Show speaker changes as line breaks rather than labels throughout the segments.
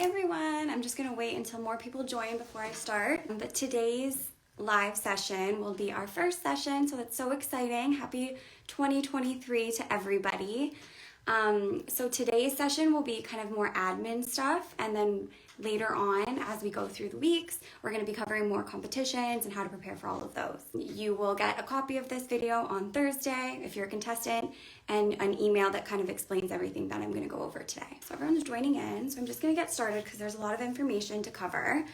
everyone. I'm just gonna wait until more people join before I start. But today's live session will be our first session, so that's so exciting. Happy 2023 to everybody. So today's session will be kind of more admin stuff, and then later on, as we go through the weeks, we're going to be covering more competitions and how to prepare for all of those. You will get a copy of this video on Thursday if you're a contestant, and an email that kind of explains everything that I'm going to go over today. So everyone's joining in, so I'm just going to get started because there's a lot of information to cover.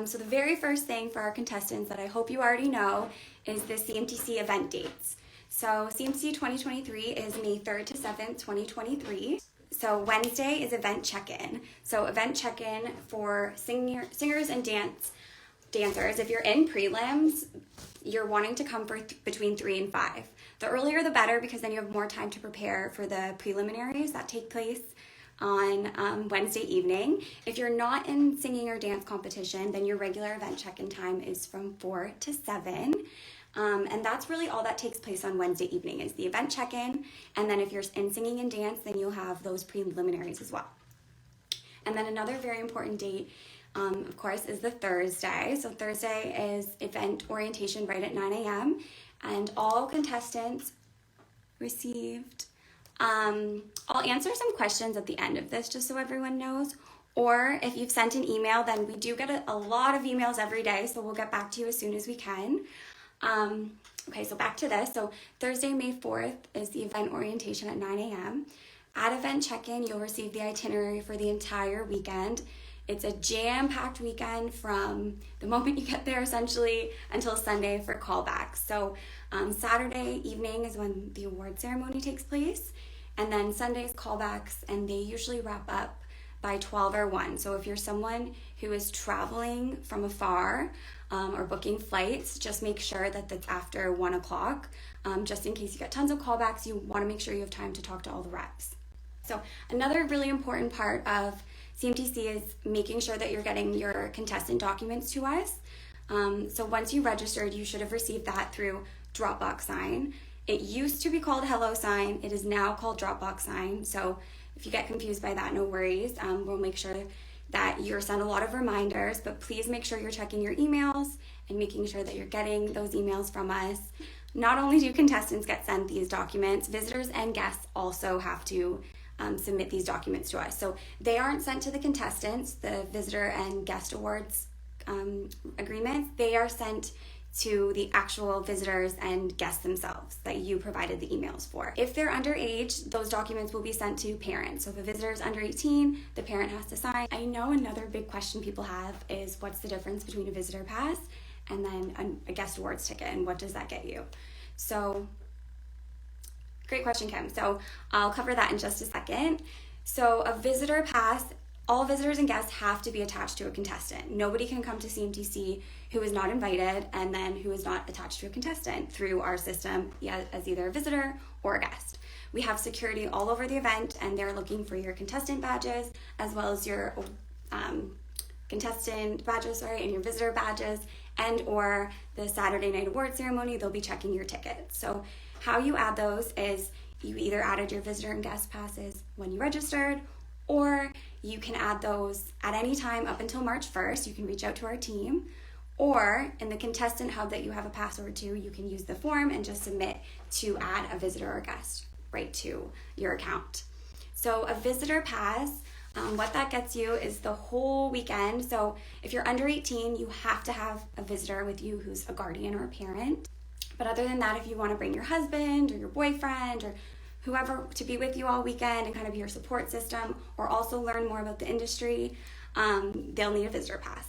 So the very first thing for our contestants that I hope you already know is the CMTC event dates. So CMTC 2023 is May 3rd to 7th, 2023. So Wednesday is event check-in. So event check-in for singers and dancers. If you're in prelims, you're wanting to come for between 3 and 5. The earlier the better, because then you have more time to prepare for the preliminaries that take place on Wednesday evening. If you're not in singing or dance competition, then your regular event check-in time is from 4 to 7. And that's really all that takes place on Wednesday evening is the event check-in. And then if you're in singing and dance, then you'll have those preliminaries as well. And then another very important date, of course, is the Thursday. So Thursday is event orientation right at 9 a.m. And all contestants received, I'll answer some questions at the end of this just so everyone knows. Or if you've sent an email, then we do get a lot of emails every day, so we'll get back to you as soon as we can. Okay, so back to this. So Thursday, May 4th is the event orientation at 9 a.m. At event check-in, you'll receive the itinerary for the entire weekend. It's a jam-packed weekend from the moment you get there, essentially, until Sunday for callbacks. So Saturday evening is when the award ceremony takes place, and then Sunday's callbacks, and they usually wrap up by 12 or 1. So if you're someone who is traveling from afar or booking flights, just make sure that that's after 1 o'clock. Just in case you get tons of callbacks, you want to make sure you have time to talk to all the reps. So another really important part of CMTC is making sure that you're getting your contestant documents to us. So once you registered, you should have received that through Dropbox Sign. It used to be called HelloSign. It is now called Dropbox Sign. So if you get confused by that, no worries. We'll make sure that you're sent a lot of reminders, but please make sure you're checking your emails and making sure that you're getting those emails from us. Not only do contestants get sent these documents, visitors and guests also have to submit these documents to us. So they aren't sent to the contestants, the visitor and guest awards agreements. They are sent to the actual visitors and guests themselves that you provided the emails for. If they're underage, those documents will be sent to parents. So if a visitor is under 18, the parent has to sign. I know another big question people have is what's the difference between a visitor pass and then a guest awards ticket, and what does that get you? So great question, Kim. So I'll cover that in just a second. So a visitor pass, all visitors and guests have to be attached to a contestant. Nobody can come to CMTC who is not invited and then who is not attached to a contestant through our system as either a visitor or a guest. We have security all over the event, and they're looking for your contestant badges as well as your contestant badges, and your visitor badges, and or the Saturday night award ceremony, they'll be checking your tickets. So how you add those is you either added your visitor and guest passes when you registered, or you can add those at any time up until March 1st. You can reach out to our team, or in the contestant hub that you have a password to, you can use the form and just submit to add a visitor or guest right to your account. So a visitor pass, what that gets you is the whole weekend. So if you're under 18, you have to have a visitor with you who's a guardian or a parent. But other than that, if you want to bring your husband or your boyfriend or whoever to be with you all weekend and kind of be your support system, or also learn more about the industry, they'll need a visitor pass.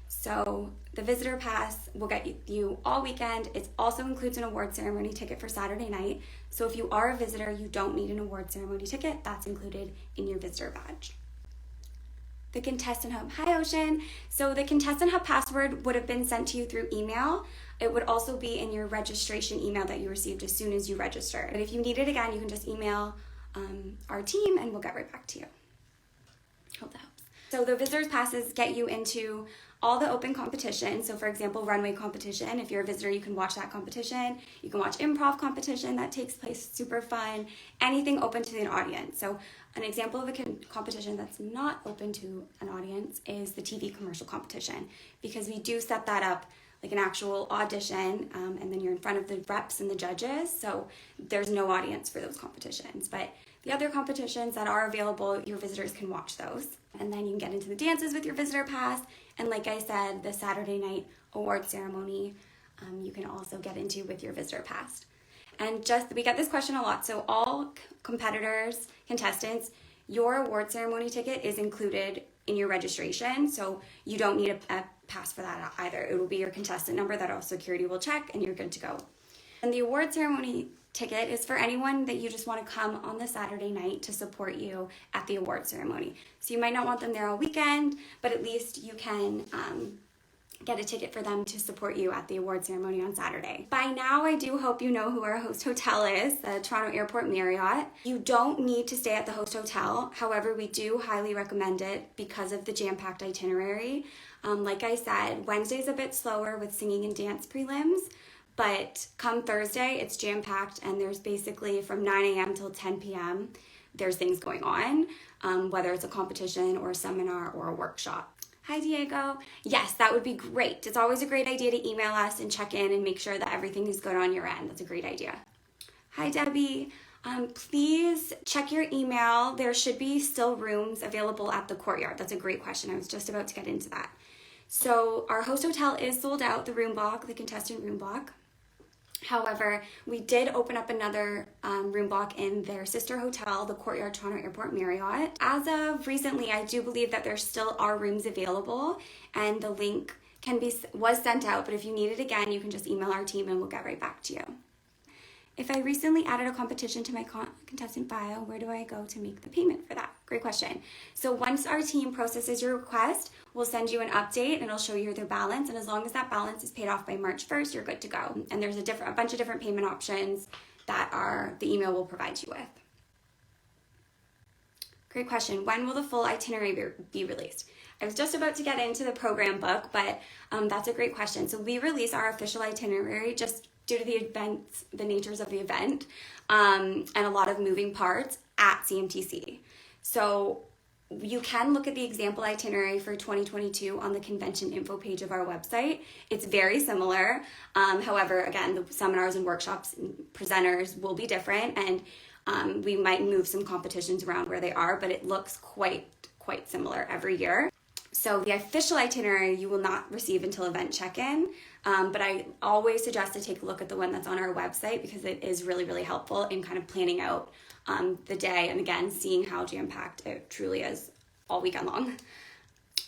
So the visitor pass will get you all weekend. It also includes an award ceremony ticket for Saturday night. So if you are a visitor, you don't need an award ceremony ticket. That's included in your visitor badge. The Contestant Hub. Hi, Ocean. So the Contestant Hub password would have been sent to you through email. It would also be in your registration email that you received as soon as you registered. But if you need it again, you can just email our team and we'll get right back to you. Hope that helps. So the visitors passes get you into all the open competitions. So for example, runway competition, if you're a visitor, you can watch that competition. You can watch improv competition that takes place, super fun. Anything open to an audience. So an example of a competition that's not open to an audience is the TV commercial competition, because we do set that up like an actual audition, and then you're in front of the reps and the judges, so there's no audience for those competitions. But the other competitions that are available, your visitors can watch those. And then you can get into the dances with your visitor pass, and like I said, the Saturday night award ceremony, you can also get into with your visitor pass. And we get this question a lot, so all competitors, contestants, your award ceremony ticket is included in your registration, so you don't need a pass for that either. It will be your contestant number that our security will check, and you're good to go. And the award ceremony ticket is for anyone that you just want to come on the Saturday night to support you at the award ceremony. So you might not want them there all weekend, but at least you can get a ticket for them to support you at the award ceremony on Saturday. By now, I do hope you know who our host hotel is, the Toronto Airport Marriott. You don't need to stay at the host hotel. However, we do highly recommend it because of the jam-packed itinerary. Like I said, Wednesday's a bit slower with singing and dance prelims, but come Thursday, it's jam-packed, and there's basically from 9 a.m. till 10 p.m. there's things going on, whether it's a competition or a seminar or a workshop. Hi, Diego. Yes, that would be great. It's always a great idea to email us and check in and make sure that everything is good on your end. That's a great idea. Hi, Debbie. Please check your email. There should be still rooms available at the courtyard. That's a great question. I was just about to get into that. So our host hotel is sold out, the room block, the contestant room block. However, we did open up another room block in their sister hotel, the Courtyard Toronto Airport Marriott. As of recently, I do believe that there still are rooms available, and the link was sent out, but if you need it again, you can just email our team and we'll get right back to you. If I recently added a competition to my contestant bio, where do I go to make the payment for that? Great question. So once our team processes your request, we'll send you an update and it'll show you their balance. And as long as that balance is paid off by March 1st, you're good to go. And there's a bunch of different payment options that the email will provide you with. Great question. When will the full itinerary be released? I was just about to get into the program book, but that's a great question. So we release our official itinerary just due to the natures of the event, and a lot of moving parts at CMTC. So you can look at the example itinerary for 2022 on the convention info page of our website. It's very similar. However, again, the seminars and workshops and presenters will be different, and we might move some competitions around where they are, but it looks quite similar every year. So the official itinerary you will not receive until event check-in, but I always suggest to take a look at the one that's on our website because it is really, really helpful in kind of planning out the day, and again, seeing how jam-packed it truly is all weekend long.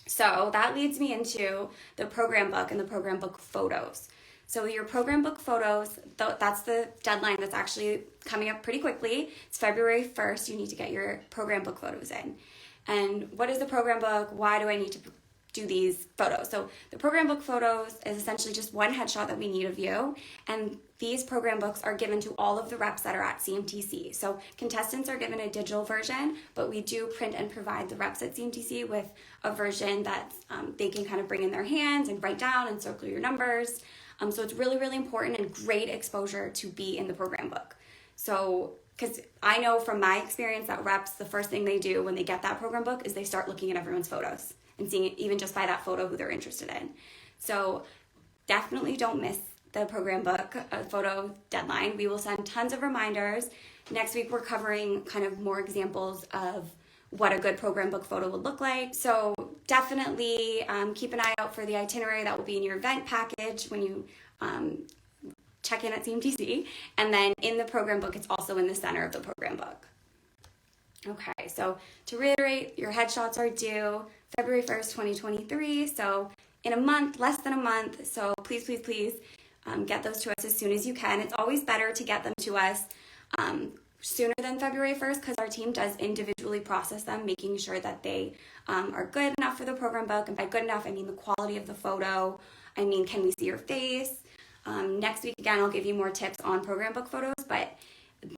So that leads me into the program book and the program book photos. So your program book photos, that's the deadline that's actually coming up pretty quickly. It's February 1st. You need to get your program book photos in. And what is the program book? Why do I need to do these photos? So the program book photos is essentially just one headshot that we need of you. And these program books are given to all of the reps that are at CMTC. So contestants are given a digital version, but we do print and provide the reps at CMTC with a version that they can kind of bring in their hands and write down and circle your numbers. So it's really, really important and great exposure to be in the program book. So because I know from my experience that reps, the first thing they do when they get that program book is they start looking at everyone's photos and seeing even just by that photo who they're interested in. So definitely don't miss the program book photo deadline. We will send tons of reminders. Next week we're covering kind of more examples of what a good program book photo would look like. So definitely keep an eye out for the itinerary that will be in your event package when you check in at CMTC, and then in the program book, it's also in the center of the program book. Okay, so to reiterate, your headshots are due February 1st, 2023, so in a month, less than a month, so please get those to us as soon as you can. It's always better to get them to us sooner than February 1st because our team does individually process them, making sure that they are good enough for the program book, and by good enough, I mean the quality of the photo, I mean can we see your face. Next week, again, I'll give you more tips on program book photos, but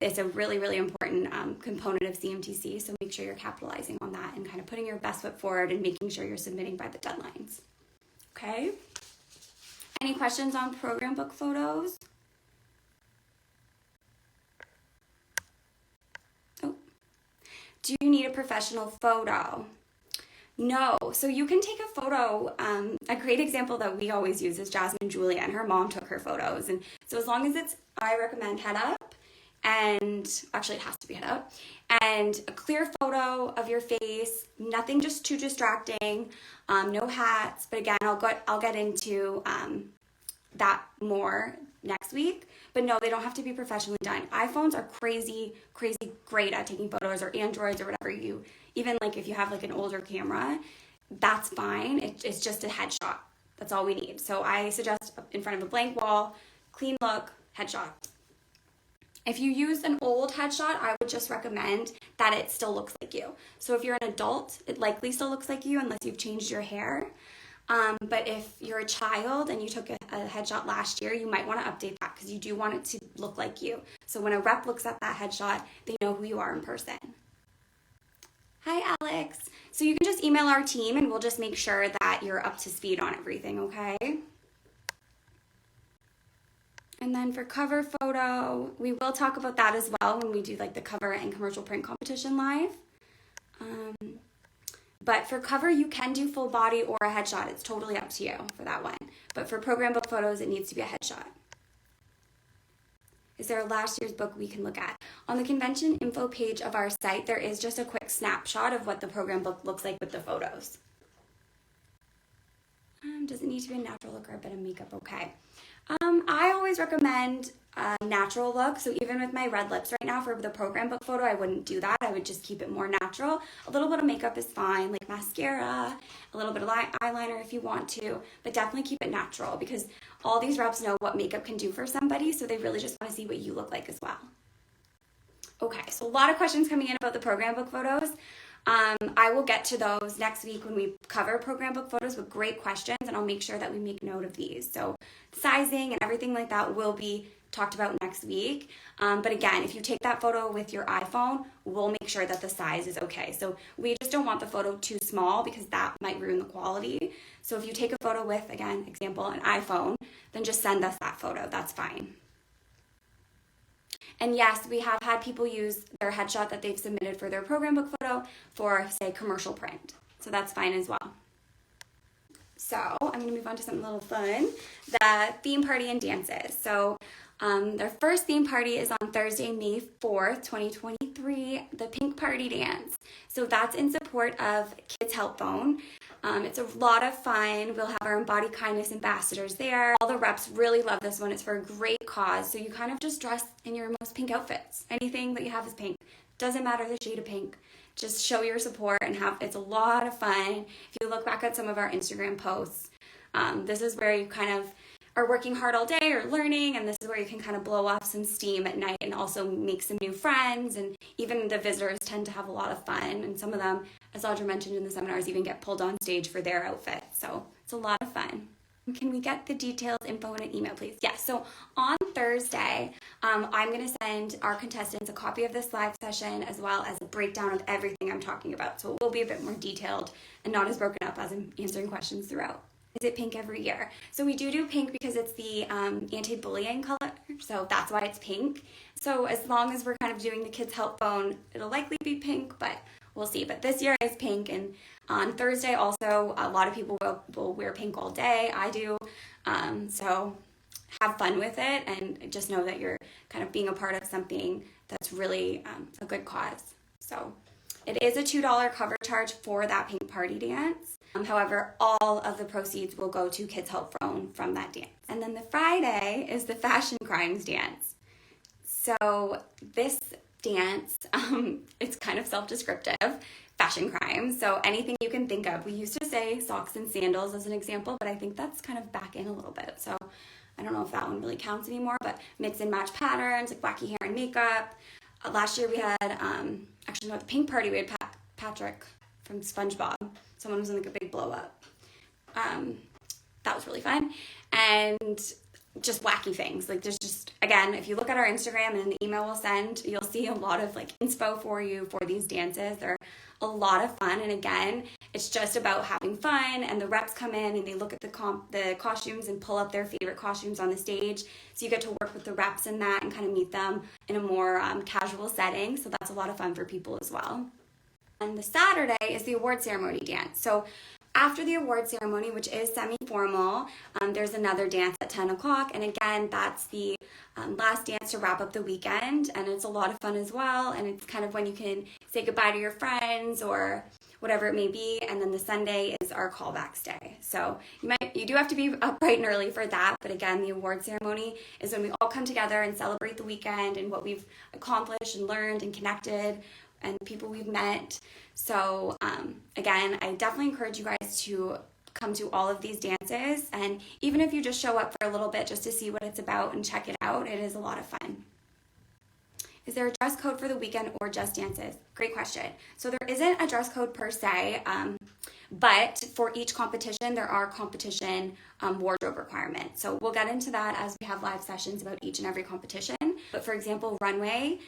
it's a really, really important component of CMTC, so make sure you're capitalizing on that and kind of putting your best foot forward and making sure you're submitting by the deadlines. Okay. Any questions on program book photos? Oh. Do you need a professional photo? No. So you can take a photo. A great example that we always use is Jasmine Julia, and her mom took her photos. And so as long as it's, I recommend head up, and actually it has to be head up, and a clear photo of your face, nothing just too distracting, no hats. But again, I'll get into that more next week. But no, they don't have to be professionally done. iPhones are crazy great at taking photos, or Androids, or whatever you, even like if you have like an older camera, that's fine. It's just a headshot. That's all we need. So I suggest in front of a blank wall, clean look, headshot. If you use an old headshot, I would just recommend that it still looks like you. So if you're an adult, it likely still looks like you unless you've changed your hair. But if you're a child and you took a headshot last year, you might want to update that because you do want it to look like you. So when a rep looks at that headshot, they know who you are in person. Hi, Alex. So you can just email our team and we'll just make sure that you're up to speed on everything, okay? And then for cover photo, we will talk about that as well when we do like the cover and commercial print competition live. But for cover, you can do full body or a headshot. It's totally up to you for that one. But for program book photos, it needs to be a headshot. Is there a last year's book we can look at? On the convention info page of our site, there is just a quick snapshot of what the program book looks like with the photos. Does it need to be a natural look or a bit of makeup? Okay. I always recommend a natural look. So even with my red lips right now for the program book photo, I wouldn't do that. I would just keep it more natural. A little bit of makeup is fine, like mascara, a little bit of eyeliner if you want to, but definitely keep it natural because all these reps know what makeup can do for somebody, so they really just want to see what you look like as well. Okay, so a lot of questions coming in about the program book photos. I will get to those next week when we cover program book photos with great questions, and I'll make sure that we make note of these. So sizing and everything like that will be talked about next week. But again, if you take that photo with your iPhone, we'll make sure that the size is okay. So we just don't want the photo too small because that might ruin the quality. So if you take a photo with, again, example, an iPhone, then just send us that photo. That's fine. And yes, we have had people use their headshot that they've submitted for their program book photo for, say, commercial print. So that's fine as well. So I'm going to move on to something a little fun, the theme party and dances. So their first theme party is on Thursday, May 4th, 2023, the Pink Party Dance. So that's in support of Kids Help Phone. It's a lot of fun. We'll have our Embody Kindness ambassadors there. All the reps really love this one. It's for a great cause. So you kind of just dress in your most pink outfits. Anything that you have is pink. Doesn't matter the shade of pink. Just show your support and it's a lot of fun. If you look back at some of our Instagram posts, this is where you kind of are working hard all day or learning, and this is where you can kind of blow off some steam at night and also make some new friends, and even the visitors tend to have a lot of fun, and some of them, as Audra mentioned in the seminars, even get pulled on stage for their outfit, so it's a lot of fun. Can we get the details, info, in an email, please? Yes, so on Thursday, I'm going to send our contestants a copy of this live session as well as a breakdown of everything I'm talking about, so it will be a bit more detailed and not as broken up as I'm answering questions throughout. Is it pink every year? So we do pink because it's the anti-bullying color, so that's why it's pink. So as long as we're kind of doing the Kids Help Phone, it'll likely be pink, but we'll see. But this year is pink, and on Thursday also, a lot of people will wear pink all day. I do, so have fun with it, and just know that you're kind of being a part of something that's really a good cause. So it is a $2 cover charge for that Pink Party Dance. However, all of the proceeds will go to Kids Help Phone from that dance. And then the Friday is the Fashion Crimes Dance. So this dance, it's kind of self-descriptive, fashion crimes. So anything you can think of. We used to say socks and sandals as an example, but I think that's kind of back in a little bit. So I don't know if that one really counts anymore, but mix and match patterns, like wacky hair and makeup. Last year we had, actually no, at the Pink Party, we had Patrick from SpongeBob. Someone was in like a big blow up. That was really fun. And just wacky things. Like there's just, again, if you look at our Instagram and in the email we'll send, you'll see a lot of like inspo for you for these dances. They're a lot of fun. And again, it's just about having fun, and the reps come in and they look at the costumes and pull up their favorite costumes on the stage. So you get to work with the reps in that and kind of meet them in a more casual setting. So that's a lot of fun for people as well. And the Saturday is the award ceremony dance. So after the award ceremony, which is semi-formal, there's another dance at 10 o'clock. And again, that's the last dance to wrap up the weekend. And it's a lot of fun as well. And it's kind of when you can say goodbye to your friends or whatever it may be. And then the Sunday is our Callbacks day. So you do have to be up bright and early for that. But again, the award ceremony is when we all come together and celebrate the weekend and what we've accomplished and learned and connected and people we've met. So again, I definitely encourage you guys to come to all of these dances, and even if you just show up for a little bit just to see what it's about and check it out, it is a lot of fun. Is there a dress code for the weekend or just dances? Great question. So there isn't a dress code per se, but for each competition, there are competition wardrobe requirements. So we'll get into that as we have live sessions about each and every competition. But for example, runway,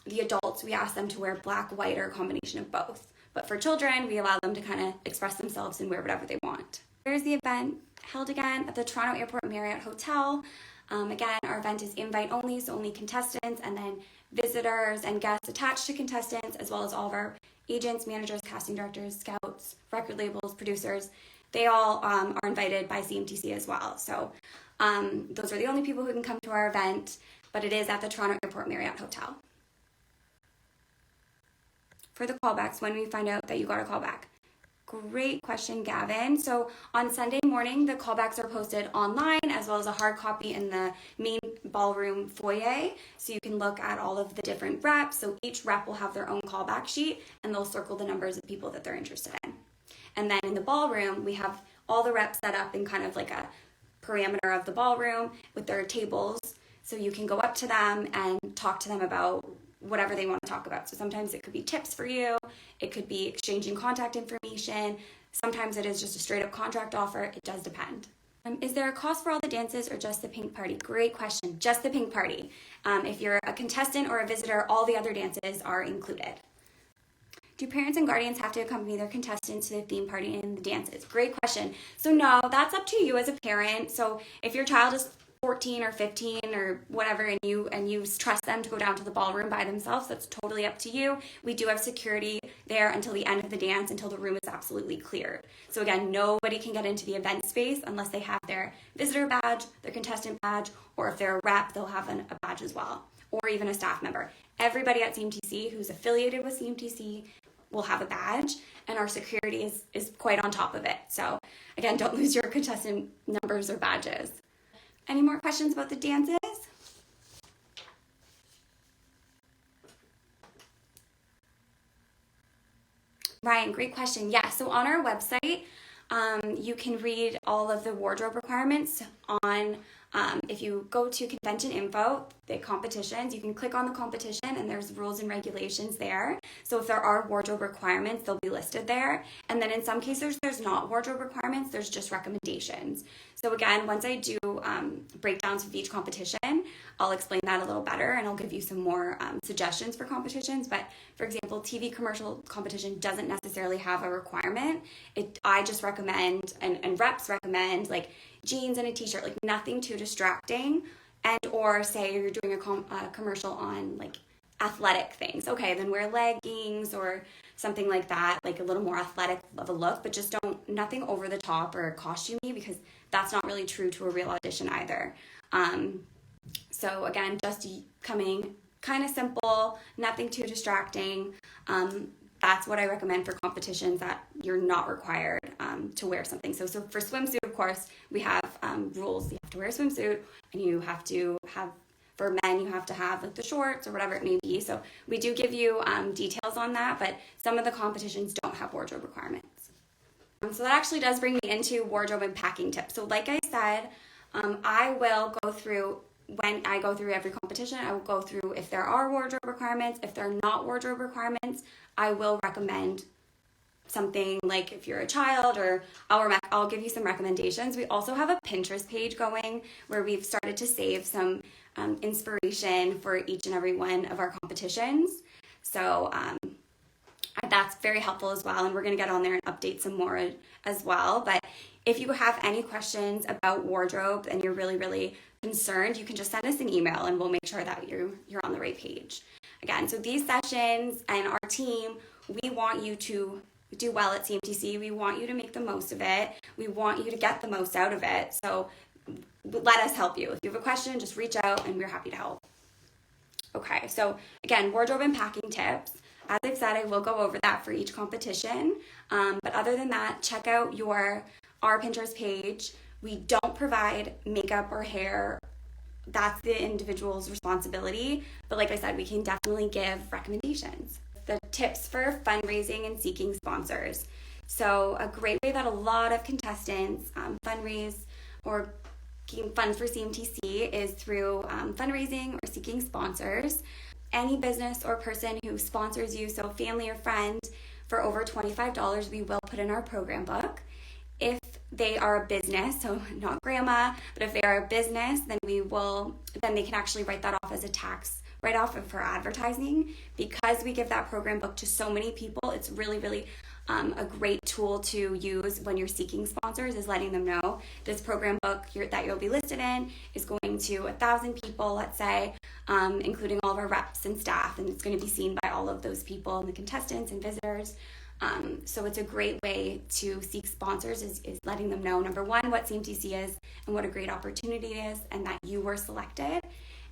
the adults, we ask them to wear black, white, or a combination of both. But for children, we allow them to kind of express themselves and wear whatever they want. Here's the event held again at the Toronto Airport Marriott Hotel. Again, our event is invite only, so only contestants and then visitors and guests attached to contestants, as well as all of our agents, managers, casting directors, scouts, record labels, producers. They all are invited by CMTC as well. So those are the only people who can come to our event, but it is at the Toronto Airport Marriott Hotel. For the callbacks, when we find out that you got a callback? Great question, Gavin. So on Sunday morning, the callbacks are posted online as well as a hard copy in the main ballroom foyer. So you can look at all of the different reps. So each rep will have their own callback sheet and they'll circle the numbers of people that they're interested in. And then in the ballroom, we have all the reps set up in kind of like a parameter of the ballroom with their tables. So you can go up to them and talk to them about whatever they want to talk about. So sometimes it could be tips for you, it could be exchanging contact information, sometimes it is just a straight up contract offer, it does depend. Is there a cost for all the dances or just the pink party? Great question, just the pink party. If you're a contestant or a visitor, all the other dances are included. Do parents and guardians have to accompany their contestants to the theme party and the dances? Great question. So no, that's up to you as a parent. So if your child is 14 or 15 or whatever, and you trust them to go down to the ballroom by themselves, that's totally up to you. We do have security there until the end of the dance, until the room is absolutely cleared. So again, nobody can get into the event space unless they have their visitor badge, their contestant badge, or if they're a rep, they'll have a badge as well, or even a staff member. Everybody at CMTC who's affiliated with CMTC will have a badge, and our security is quite on top of it. So again, don't lose your contestant numbers or badges. Any more questions about the dances? Ryan, great question. Yeah, so on our website, you can read all of the wardrobe requirements on, if you go to convention info, the competitions, you can click on the competition and there's rules and regulations there. So if there are wardrobe requirements, they'll be listed there. And then in some cases, there's not wardrobe requirements, there's just recommendations. So again, once I do breakdowns of each competition, I'll explain that a little better and I'll give you some more suggestions for competitions. But for example, TV commercial competition doesn't necessarily have a requirement. I just recommend, and reps recommend, like jeans and a t-shirt, like nothing too distracting. And or say you're doing a commercial on like athletic things. Okay, then wear leggings or something like that, like a little more athletic of a look, but just nothing over the top or costumey, because that's not really true to a real audition either. So again, just coming kind of simple, nothing too distracting. That's what I recommend for competitions that you're not required to wear something. So for swimsuit, of course, we have rules. You have to wear a swimsuit, and you have to have, for men, you have to have like the shorts or whatever it may be. So we do give you details on that, but some of the competitions don't have wardrobe requirements. So that actually does bring me into wardrobe and packing tips. So like I said, I will go through, when I go through every competition, I will go through if there are wardrobe requirements. If there are not wardrobe requirements, I will recommend something like if you're a child, or I'll give you some recommendations. We also have a Pinterest page going where we've started to save some inspiration for each and every one of our competitions. So that's very helpful as well, and we're going to get on there and update some more as well. But if you have any questions about wardrobe and you're really, really concerned, you can just send us an email and we'll make sure that you're on the right page. Again, so these sessions and our team, we want you to do well at CMTC. We want you to make the most of it. We want you to get the most out of it. So let us help you. If you have a question, just reach out and we're happy to help. Okay, so again, wardrobe and packing tips. As I've said, I will go over that for each competition. But other than that, check out our Pinterest page. We don't provide makeup or hair. That's the individual's responsibility. But like I said, we can definitely give recommendations. The tips for fundraising and seeking sponsors. So a great way that a lot of contestants fundraise or gain funds for CMTC is through fundraising or seeking sponsors. Any business or person who sponsors you, so family or friend, for over $25, we will put in our program book. If they are a business, so not grandma, but if they are a business, then they can actually write that off as a tax write-off for advertising. Because we give that program book to so many people, it's really, really a great tool to use when you're seeking sponsors, is letting them know this program book that you'll be listed in is going to 1,000 people, let's say, including all of our reps and staff, and it's going to be seen by all of those people and the contestants and visitors. So it's a great way to seek sponsors, is letting them know, number one, what CMTC is and what a great opportunity it is, and that you were selected,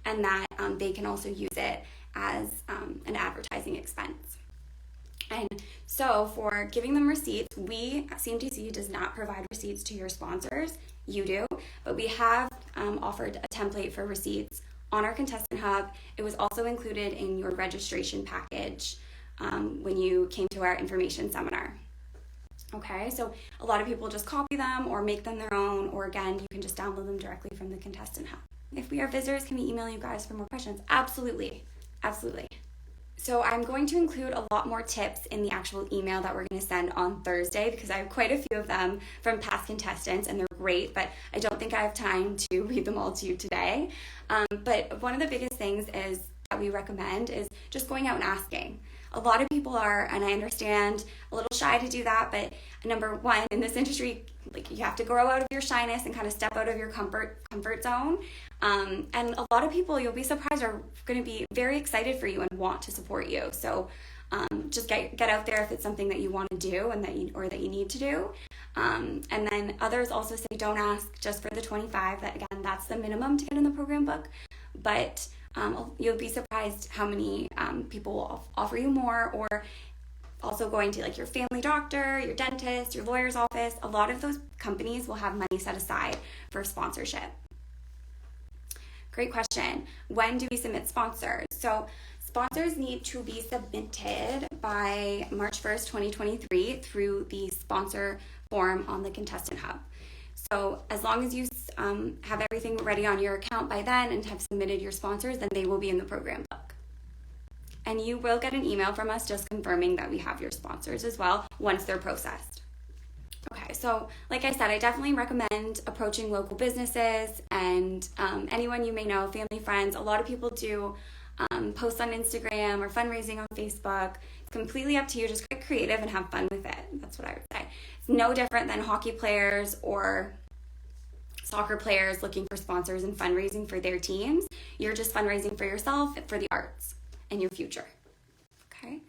and that they can also use it as an advertising expense. And so for giving them receipts, CMTC does not provide receipts to your sponsors. You do, but we have offered a template for receipts on our Contestant Hub. It was also included in your registration package when you came to our information seminar. Okay, so a lot of people just copy them or make them their own, or again, you can just download them directly from the Contestant Hub. If we are visitors, can we email you guys for more questions? Absolutely, absolutely. So I'm going to include a lot more tips in the actual email that we're going to send on Thursday, because I have quite a few of them from past contestants and they're great, but I don't think I have time to read them all to you today. But one of the biggest things that we recommend is just going out and asking. A lot of people are, and I understand, a little shy to do that, but number one, in this industry, like, you have to grow out of your shyness and kind of step out of your comfort zone. And a lot of people, you'll be surprised, are going to be very excited for you and want to support you. So just get out there if it's something that you want to do and that you need to do. And then others also say don't ask just for the 25. That, again, that's the minimum to get in the program book. But you'll be surprised how many people will offer you more, or also going to like your family doctor, your dentist, your lawyer's office. A lot of those companies will have money set aside for sponsorship. Great question. When do we submit sponsors? So sponsors need to be submitted by March 1st, 2023 through the sponsor form on the Contestant Hub. So as long as you have everything ready on your account by then and have submitted your sponsors, then they will be in the program book. And you will get an email from us just confirming that we have your sponsors as well once they're processed. Okay, so like I said, I definitely recommend approaching local businesses and anyone you may know, family, friends. A lot of people do posts on Instagram or fundraising on Facebook. It's completely up to you. Just get creative and have fun with it. That's what I would say. It's no different than hockey players or soccer players looking for sponsors and fundraising for their teams. You're just fundraising for yourself, for the arts and your future. Okay.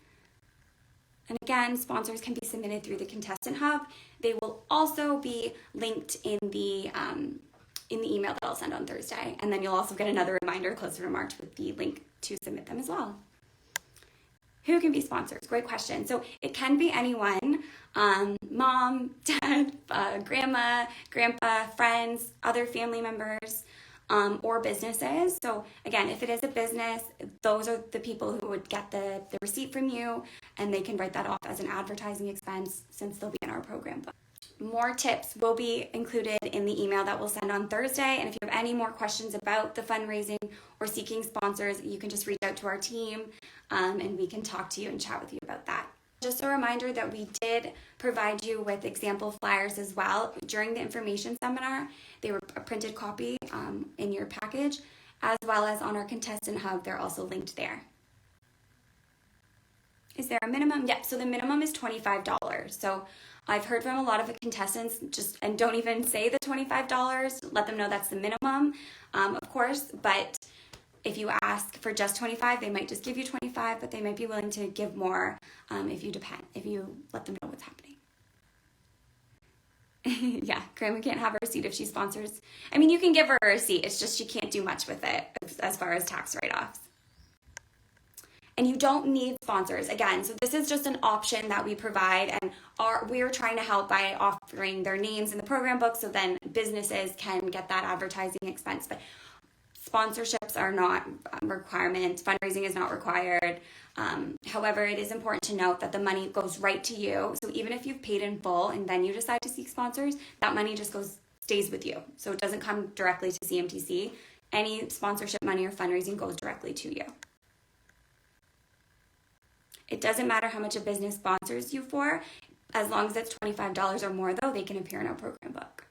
And again, sponsors can be submitted through the Contestant Hub. They will also be linked in the email that I'll send on Thursday. And then you'll also get another reminder closer to March with the link to submit them as well. Who can be sponsors? Great question. So it can be anyone, mom, dad, grandma, grandpa, friends, other family members, or businesses. So again, if it is a business, those are the people who would get the receipt from you, and they can write that off as an advertising expense since they'll be in our program book. More tips will be included in the email that we'll send on Thursday. And if you have any more questions about the fundraising or seeking sponsors, you can just reach out to our team and we can talk to you and chat with you about that. Just a reminder that we did provide you with example flyers as well during the information seminar. They were a printed copy in your package, as well as on our contestant hub. They're also linked there. Is there a minimum? Yeah, so the minimum is $25. So I've heard from a lot of the contestants and don't even say the $25. Let them know that's the minimum, of course, but if you ask for just 25, they might just give you 25, but they might be willing to give more if you let them know what's happening. Yeah, Grandma can't have a receipt if she sponsors. I mean, you can give her a receipt. It's just she can't do much with it as far as tax write-offs. And you don't need sponsors. Again, so this is just an option that we provide, and we're trying to help by offering their names in the program book so then businesses can get that advertising expense. But sponsorships are not a requirement. Fundraising is not required. However, it is important to note that the money goes right to you. So even if you've paid in full and then you decide to seek sponsors, that money just stays with you. So it doesn't come directly to CMTC. Any sponsorship money or fundraising goes directly to you. It doesn't matter how much a business sponsors you for. As long as it's $25 or more, though, they can appear in our program book.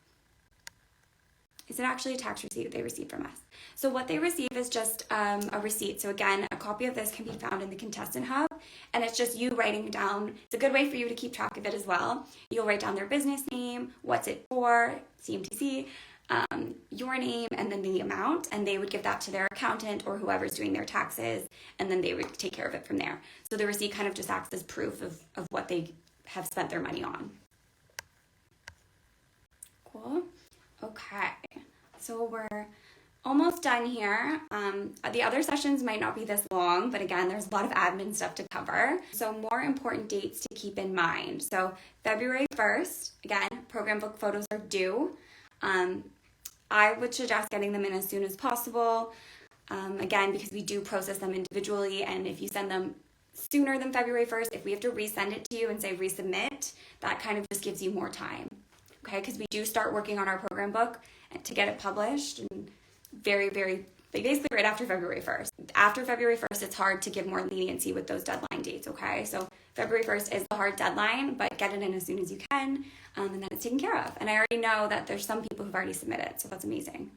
Is it actually a tax receipt they receive from us? So what they receive is just a receipt. So again, a copy of this can be found in the Contestant Hub, and it's just you writing down. It's a good way for you to keep track of it as well. You'll write down their business name, what's it for, CMTC, your name, and then the amount, and they would give that to their accountant or whoever's doing their taxes, and then they would take care of it from there. So the receipt kind of just acts as proof of what they have spent their money on. Cool. Okay, so we're almost done here. The other sessions might not be this long, but again, there's a lot of admin stuff to cover. So more important dates to keep in mind. So February 1st, again, program book photos are due. I would suggest getting them in as soon as possible. Again, because we do process them individually, and if you send them sooner than February 1st, if we have to resend it to you and say resubmit, that kind of just gives you more time. Okay, because we do start working on our program book to get it published and basically right after February 1st. After February 1st, it's hard to give more leniency with those deadline dates, okay? So February 1st is the hard deadline, but get it in as soon as you can, and then it's taken care of. And I already know that there's some people who've already submitted, so that's amazing.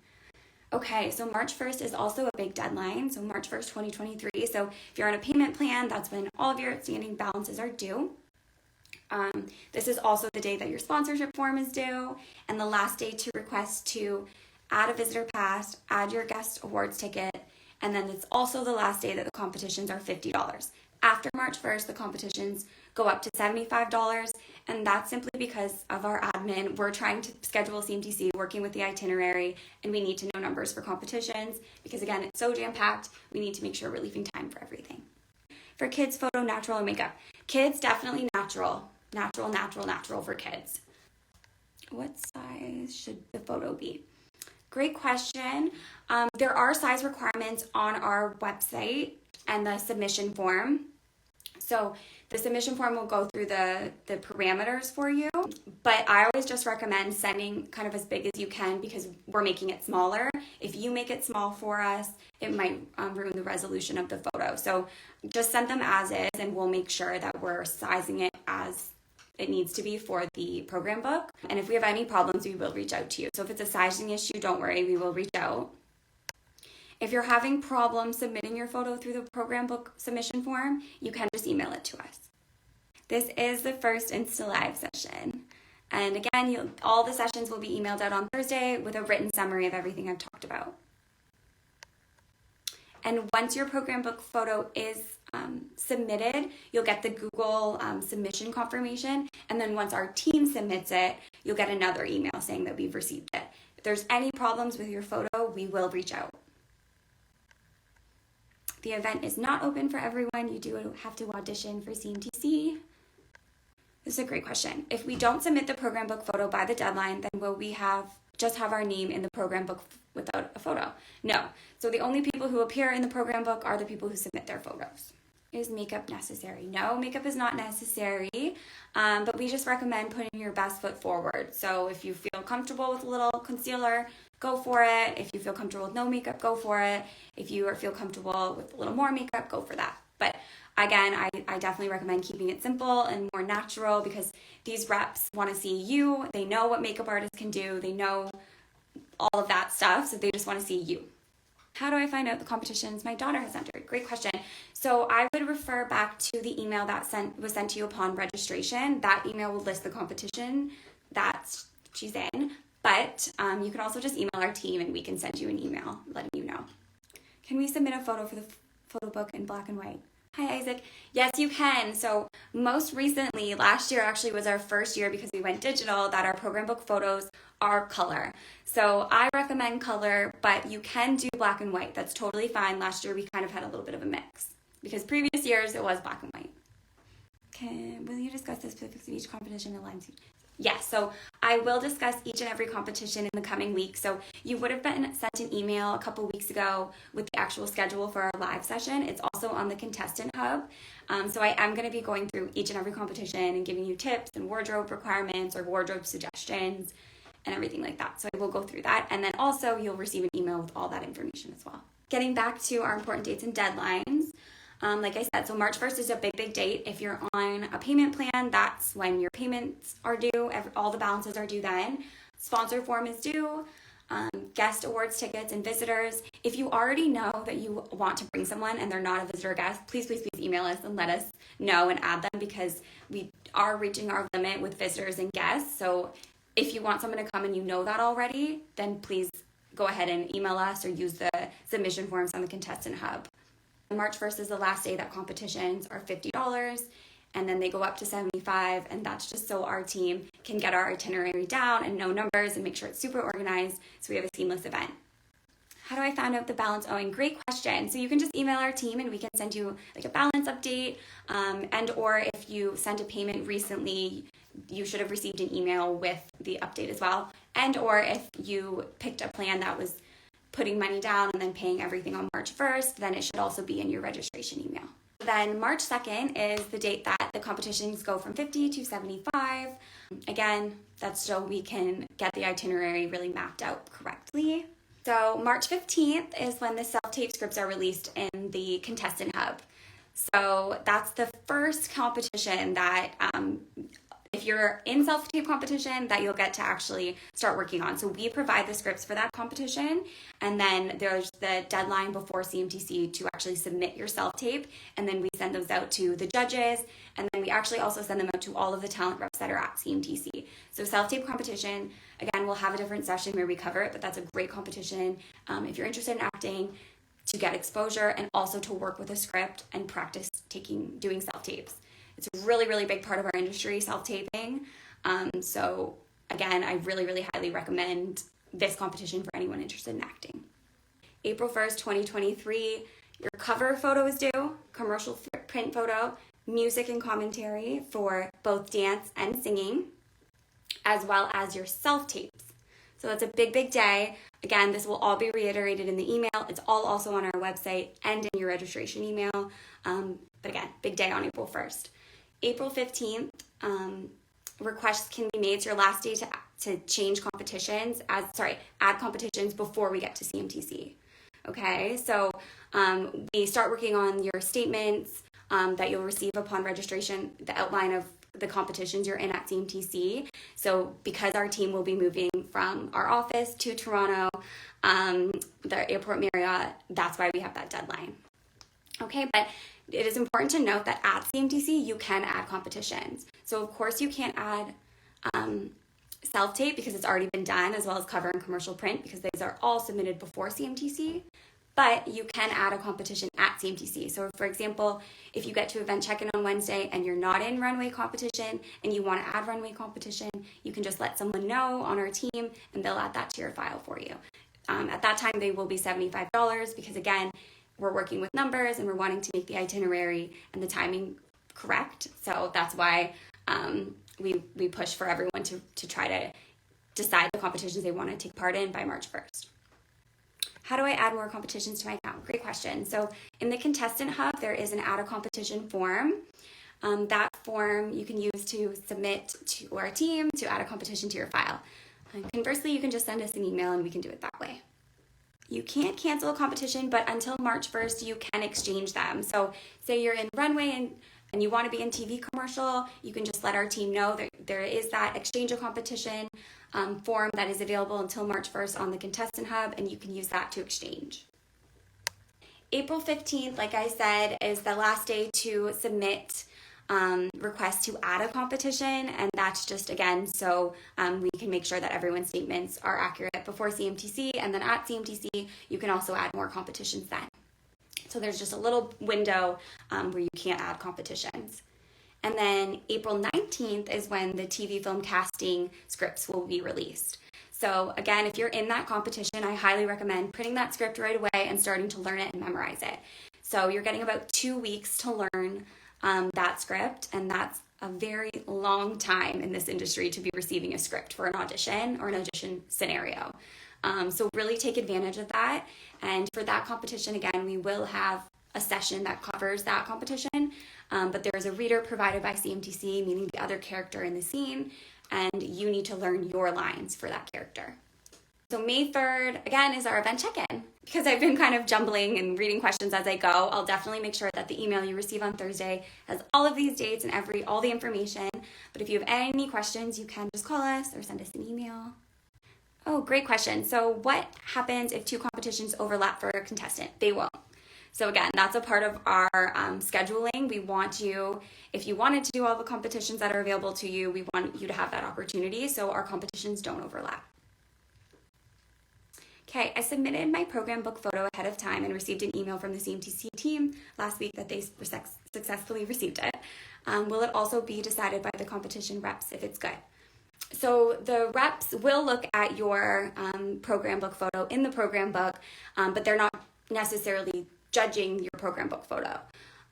Okay, so March 1st is also a big deadline, so March 1st, 2023. So if you're on a payment plan, that's when all of your outstanding balances are due. This is also the day that your sponsorship form is due, and the last day to request to add a visitor pass, add your guest awards ticket, and then it's also the last day that the competitions are $50. After March 1st, the competitions go up to $75, and that's simply because of our admin. We're trying to schedule CMTC, working with the itinerary, and we need to know numbers for competitions because, again, it's so jam-packed, we need to make sure we're leaving time for everything. For kids, photo, natural, or makeup. Kids, definitely natural. Natural for kids. What size should the photo be? Great question. There are size requirements on our website and the submission form. So the submission form will go through the parameters for you, but I always just recommend sending kind of as big as you can because we're making it smaller. If you make it small for us, it might ruin the resolution of the photo. So just send them as is, and we'll make sure that we're sizing it as it needs to be for the program book. And if we have any problems, we will reach out to you. So if it's a sizing issue, don't worry, we will reach out. If you're having problems submitting your photo through the program book submission form, you can just email it to us. This is the first Insta Live session. And again, all the sessions will be emailed out on Thursday with a written summary of everything I've talked about. And once your program book photo is submitted, you'll get the Google submission confirmation. And then once our team submits it, you'll get another email saying that we've received it. If there's any problems with your photo, we will reach out. The event is not open for everyone. You do have to audition for CMTC. This is a great question. If we don't submit the program book photo by the deadline, then will we just have our name in the program book without a photo? No. So the only people who appear in the program book are the people who submit their photos. Is makeup necessary? No, makeup is not necessary, but we just recommend putting your best foot forward. So if you feel comfortable with a little concealer, go for it. If you feel comfortable with no makeup, go for it. If you feel comfortable with a little more makeup, go for that. But again, I definitely recommend keeping it simple and more natural because these reps want to see you. They know what makeup artists can do. They know all of that stuff, so they just want to see you. How do I find out the competitions my daughter has entered? Great question. So I would refer back to the email that was sent to you upon registration. That email will list the competition that she's in, but you can also just email our team and we can send you an email letting you know. Can we submit a photo for the photo book in black and white? Hi, Isaac. Yes, you can. So most recently, last year actually was our first year because we went digital, that our program book photos are color. So I recommend color, but you can do black and white. That's totally fine. Last year we kind of had a little bit of a mix because previous years it was black and white. Will you discuss the specifics of each competition and lines? Yes, so I will discuss each and every competition in the coming week. So you would have been sent an email a couple weeks ago with the actual schedule for our live session. It's also on the Contestant Hub. So I am going to be going through each and every competition and giving you tips and wardrobe requirements or wardrobe suggestions and everything like that. So I will go through that. And then also you'll receive an email with all that information as well. Getting back to our important dates and deadlines. Like I said, so March 1st is a big date. If you're on a payment plan, that's when your payments are due. All the balances are due then. Sponsor form is due. Guest awards tickets and visitors. If you already know that you want to bring someone and they're not a visitor or guest, please email us and let us know and add them because we are reaching our limit with visitors and guests. So if you want someone to come and you know that already, then please go ahead and email us or use the submission forms on the Contestant Hub. March 1st is the last day that competitions are $50 and then they go up to $75, and that's just so our team can get our itinerary down and know numbers and make sure it's super organized so we have a seamless event. How do I find out the balance owing? Great question. So you can just email our team and we can send you like a balance update and or if you sent a payment recently, you should have received an email with the update as well. And or if you picked a plan that was putting money down and then paying everything on March 1st, then it should also be in your registration email. Then March 2nd is the date that the competitions go from 50 to 75. Again, that's so we can get the itinerary really mapped out correctly. So March 15th is when the self-tape scripts are released in the Contestant Hub. So that's the first competition that if you're in self-tape competition that you'll get to actually start working on. So we provide the scripts for that competition, and then there's the deadline before CMTC to actually submit your self-tape, and then we send those out to the judges, and then we actually also send them out to all of the talent reps that are at CMTC. So self-tape competition, again, we'll have a different session where we cover it, but that's a great competition if you're interested in acting, to get exposure and also to work with a script and practice doing self-tapes. It's a really big part of our industry, self-taping. So again, I really highly recommend this competition for anyone interested in acting. April 1st, 2023, your cover photo is due, commercial print photo, music and commentary for both dance and singing, as well as your self-tapes. So that's a big day. Again, this will all be reiterated in the email. It's all also on our website and in your registration email. But again, big day on April 1st. April 15th, requests can be made. It's your last day to change competitions, add competitions before we get to CMTC. Okay, so we start working on your statements that you'll receive upon registration, the outline of the competitions you're in at CMTC. So because our team will be moving from our office to Toronto, the airport Marriott, that's why we have that deadline. Okay, but it is important to note that at CMTC, you can add competitions. So of course you can't add self-tape because it's already been done, as well as cover and commercial print because these are all submitted before CMTC, but you can add a competition at CMTC. So for example, if you get to event check-in on Wednesday and you're not in runway competition and you want to add runway competition, you can just let someone know on our team and they'll add that to your file for you. At that time, they will be $75 because again, we're working with numbers and we're wanting to make the itinerary and the timing correct. So that's why we push for everyone to try to decide the competitions they want to take part in by March 1st. How do I add more competitions to my account? Great question. So in the Contestant Hub, there is an add a competition form. That form you can use to submit to our team to add a competition to your file. And conversely, you can just send us an email and we can do it that way. You can't cancel a competition, but until March 1st, you can exchange them. So say you're in runway and you want to be in TV commercial, you can just let our team know that there is that exchange a competition form that is available until March 1st on the Contestant Hub, and you can use that to exchange. April 15th, like I said, is the last day to submit requests to add a competition, and that's just, again, so we can make sure that everyone's statements are accurate before CMTC, and then at CMTC you can also add more competitions then. So there's just a little window where you can't add competitions. And then April 19th is when the TV film casting scripts will be released. So again, if you're in that competition, I highly recommend printing that script right away and starting to learn it and memorize it. So you're getting about 2 weeks to learn that script, and that's a very long time in this industry to be receiving a script for an audition or an audition scenario. So really take advantage of that. And for that competition, again, we will have a session that covers that competition, but there's a reader provided by CMTC, meaning the other character in the scene, and you need to learn your lines for that character. So May 3rd, again, is our event check-in. Because I've been kind of jumbling and reading questions as I go, I'll definitely make sure that the email you receive on Thursday has all of these dates and all the information. But if you have any questions, you can just call us or send us an email. Oh, great question. So what happens if 2 competitions overlap for a contestant? They won't. So again, that's a part of our scheduling. We want you, if you wanted to do all the competitions that are available to you, we want you to have that opportunity so our competitions don't overlap. Okay, I submitted my program book photo ahead of time and received an email from the CMTC team last week that they successfully received it. Will it also be decided by the competition reps if it's good? So the reps will look at your program book photo in the program book, but they're not necessarily judging your program book photo.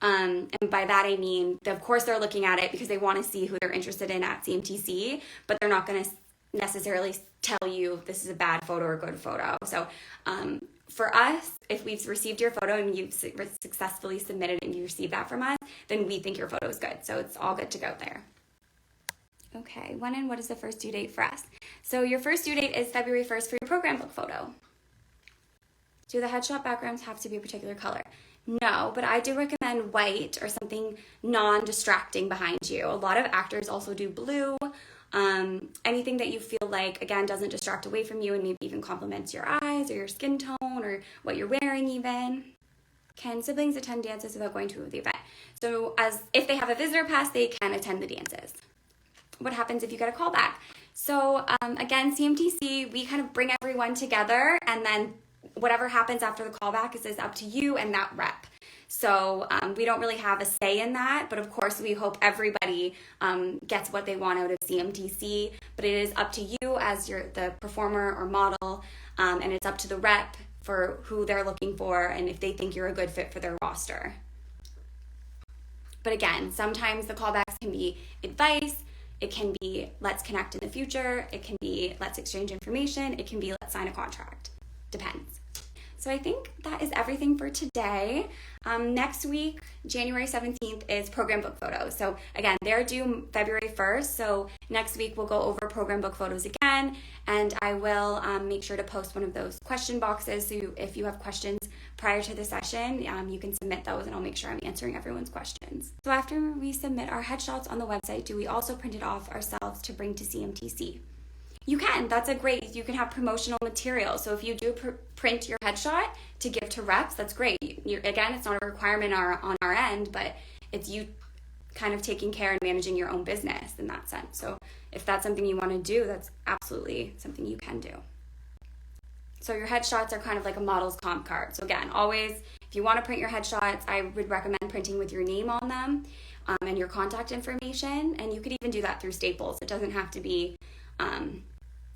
And by that I mean, of course they're looking at it because they want to see who they're interested in at CMTC, but they're not going to necessarily tell you this is a bad photo or a good photo. So for us, if we've received your photo and you've successfully submitted and you receive that from us, then we think your photo is good. So it's all good to go there. Okay, when and what is the first due date for us? So your first due date is February 1st for your program book photo. Do the headshot backgrounds have to be a particular color? No, but I do recommend white or something non-distracting behind you. A lot of actors also do blue. Anything that you feel like, again, doesn't distract away from you and maybe even complements your eyes or your skin tone or what you're wearing even. Can siblings attend dances without going to the event? So if they have a visitor pass, they can attend the dances. What happens if you get a callback? So again, CMTC, we kind of bring everyone together, and then whatever happens after the callback is up to you and that rep. So we don't really have a say in that, but of course we hope everybody gets what they want out of CMTC, but it is up to you as the performer or model, and it's up to the rep for who they're looking for and if they think you're a good fit for their roster. But again, sometimes the callbacks can be advice, it can be let's connect in the future, it can be let's exchange information, it can be let's sign a contract. Depends. So I think that is everything for today. Next week, January 17th, is program book photos. So again, they're due February 1st. So next week we'll go over program book photos again, and I will make sure to post one of those question boxes. So if you have questions prior to the session, you can submit those and I'll make sure I'm answering everyone's questions. So after we submit our headshots on the website, do we also print it off ourselves to bring to CMTC? You can. That's you can have promotional material. So if you do print your headshot to give to reps, that's great. Again, it's not a requirement on our end, but it's you kind of taking care and managing your own business in that sense. So if that's something you want to do, that's absolutely something you can do. So your headshots are kind of like a model's comp card. So again, always, if you want to print your headshots, I would recommend printing with your name on them and your contact information. And you could even do that through Staples. It doesn't have to be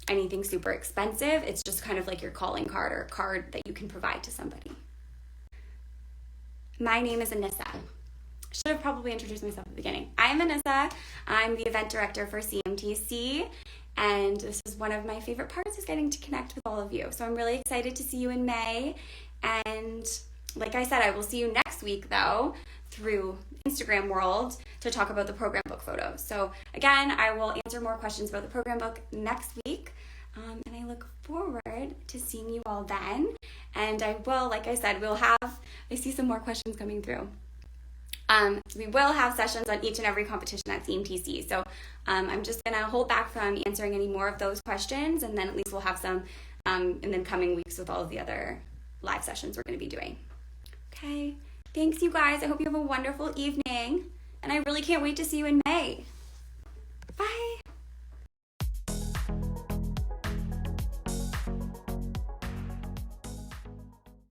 anything super expensive. It's just kind of like your calling card or card that you can provide to somebody. My name is Anissa. Should have probably introduced myself at the beginning. I am Anissa. I'm the event director for CMTC, and this is one of my favorite parts, is getting to connect with all of you. So I'm really excited to see you in May, and like I said, I will see you next week though through Instagram world to talk about the program book photos. So again, I will answer more questions about the program book next week, and I look forward to seeing you all then. And I will, like I said, I see some more questions coming through. We will have sessions on each and every competition at CMTC. So I'm just going to hold back from answering any more of those questions, and then at least we'll have some in the coming weeks with all of the other live sessions we're going to be doing. Okay. Thanks, you guys. I hope you have a wonderful evening, and I really can't wait to see you in May.